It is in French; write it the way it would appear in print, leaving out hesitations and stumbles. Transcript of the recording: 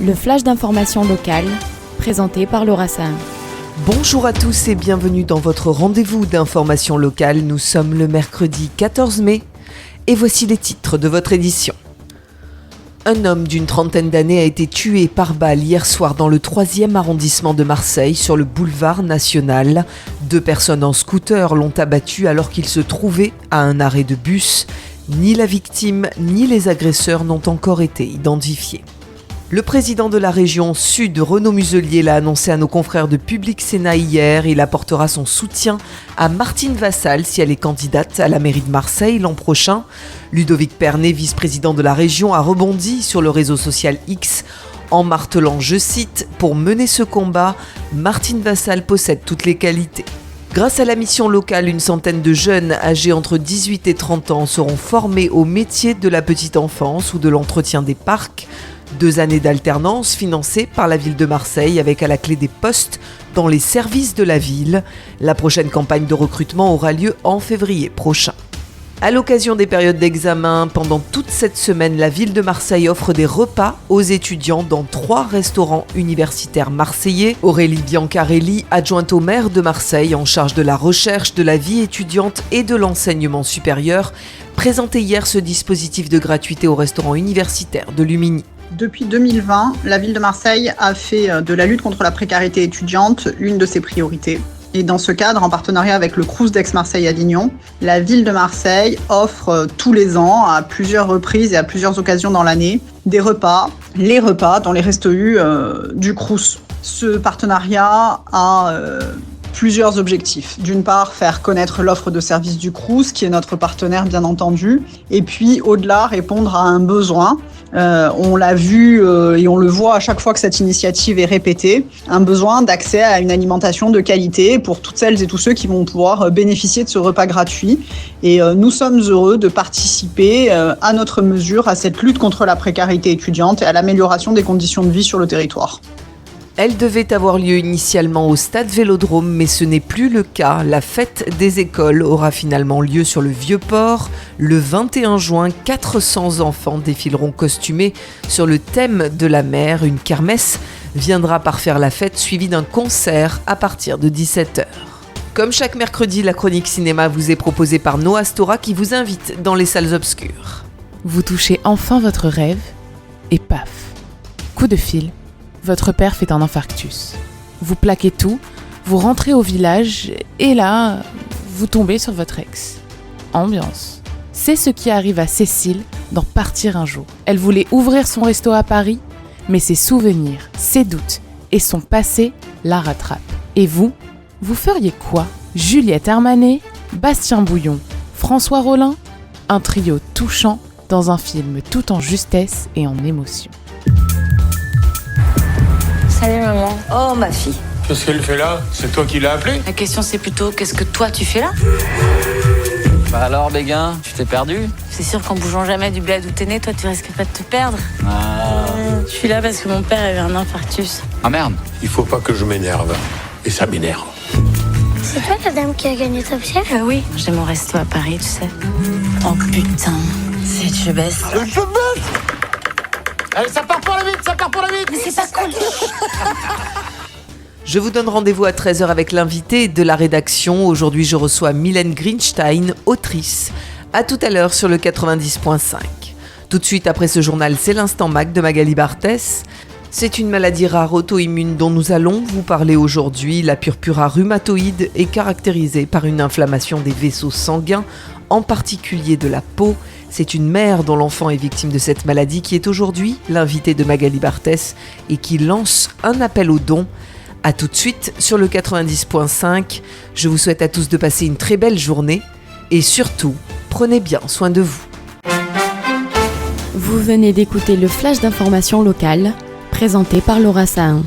Le flash d'information locale, présenté par Laura Sahin. Bonjour à tous et bienvenue dans votre rendez-vous d'information locale. Nous sommes le mercredi 14 mai et voici les titres de votre édition. Un homme d'une trentaine d'années a été tué par balle hier soir dans le 3e arrondissement de Marseille, sur le boulevard National. 2 personnes en scooter l'ont abattu alors qu'il se trouvait à un arrêt de bus. Ni la victime ni les agresseurs n'ont encore été identifiés. Le président de la région Sud, Renaud Muselier, l'a annoncé à nos confrères de Public Sénat hier. Il apportera son soutien à Martine Vassal si elle est candidate à la mairie de Marseille l'an prochain. Ludovic Pernet, vice-président de la région, a rebondi sur le réseau social X en martelant, je cite, « Pour mener ce combat, Martine Vassal possède toutes les qualités ». Grâce à la mission locale, une centaine de jeunes âgés entre 18 et 30 ans seront formés au métier de la petite enfance ou de l'entretien des parcs. 2 années d'alternance financées par la ville de Marseille avec à la clé des postes dans les services de la ville. La prochaine campagne de recrutement aura lieu en février prochain. À l'occasion des périodes d'examen, pendant toute cette semaine, la ville de Marseille offre des repas aux étudiants dans 3 restaurants universitaires marseillais. Aurélie Biancarelli, adjointe au maire de Marseille en charge de la recherche, de la vie étudiante et de l'enseignement supérieur, présentait hier ce dispositif de gratuité au restaurant universitaire de Lumini. Depuis 2020, la ville de Marseille a fait de la lutte contre la précarité étudiante l'une de ses priorités. Et dans ce cadre, en partenariat avec le Crous d'Aix-Marseille-Avignon, la ville de Marseille offre tous les ans, à plusieurs reprises et à plusieurs occasions dans l'année, des repas, les repas dans les restos U du Crous. Ce partenariat a plusieurs objectifs. D'une part, faire connaître l'offre de services du Crous, qui est notre partenaire bien entendu, et puis au-delà, répondre à un besoin. On l'a vu et on le voit à chaque fois que cette initiative est répétée, un besoin d'accès à une alimentation de qualité pour toutes celles et tous ceux qui vont pouvoir bénéficier de ce repas gratuit. Et nous sommes heureux de participer à notre mesure à cette lutte contre la précarité étudiante et à l'amélioration des conditions de vie sur le territoire. Elle devait avoir lieu initialement au stade Vélodrome, mais ce n'est plus le cas. La fête des écoles aura finalement lieu sur le Vieux-Port. Le 21 juin, 400 enfants défileront costumés sur le thème de la mer. Une kermesse viendra parfaire la fête, suivie d'un concert à partir de 17h. Comme chaque mercredi, la chronique cinéma vous est proposée par Noah Stora qui vous invite dans les salles obscures. Vous touchez enfin votre rêve et paf, coup de fil. Votre père fait un infarctus. Vous plaquez tout, vous rentrez au village et là, vous tombez sur votre ex. Ambiance. C'est ce qui arrive à Cécile dans Partir un jour. Elle voulait ouvrir son resto à Paris, mais ses souvenirs, ses doutes et son passé la rattrapent. Et vous feriez quoi ? Juliette Armanet, Bastien Bouillon, François Rollin, un trio touchant dans un film tout en justesse et en émotion. Salut maman. Oh ma fille. Qu'est-ce qu'elle fait là ? C'est toi qui l'as appelée ? La question c'est plutôt qu'est-ce que toi tu fais là ? Bah alors Béguin, tu t'es perdu ? C'est sûr qu'en bougeant jamais du bled où t'es né, toi tu risques pas de te perdre. Ah. Je suis là parce que mon père a eu un infarctus. Ah merde. Il faut pas que je m'énerve. Et ça m'énerve. C'est toi la dame qui a gagné Top Chef ? Oui, j'ai mon resto à Paris, tu sais. Oh putain, c'est je baisse. Je baisse ! Allez, ça part pour la vite, Mais c'est pas cool. Je vous donne rendez-vous à 13h avec l'invité de la rédaction. Aujourd'hui, je reçois Mylène Greenstein, autrice. À tout à l'heure sur le 90.5. Tout de suite après ce journal, c'est l'Instant Mac de Magali Barthès. C'est une maladie rare auto-immune dont nous allons vous parler aujourd'hui. La purpura rhumatoïde est caractérisée par une inflammation des vaisseaux sanguins, en particulier de la peau. C'est une mère dont l'enfant est victime de cette maladie qui est aujourd'hui l'invitée de Magali Barthès et qui lance un appel aux dons. A tout de suite sur le 90.5. Je vous souhaite à tous de passer une très belle journée et surtout, prenez bien soin de vous. Vous venez d'écouter le flash d'information locale, présenté par Laura Sahin.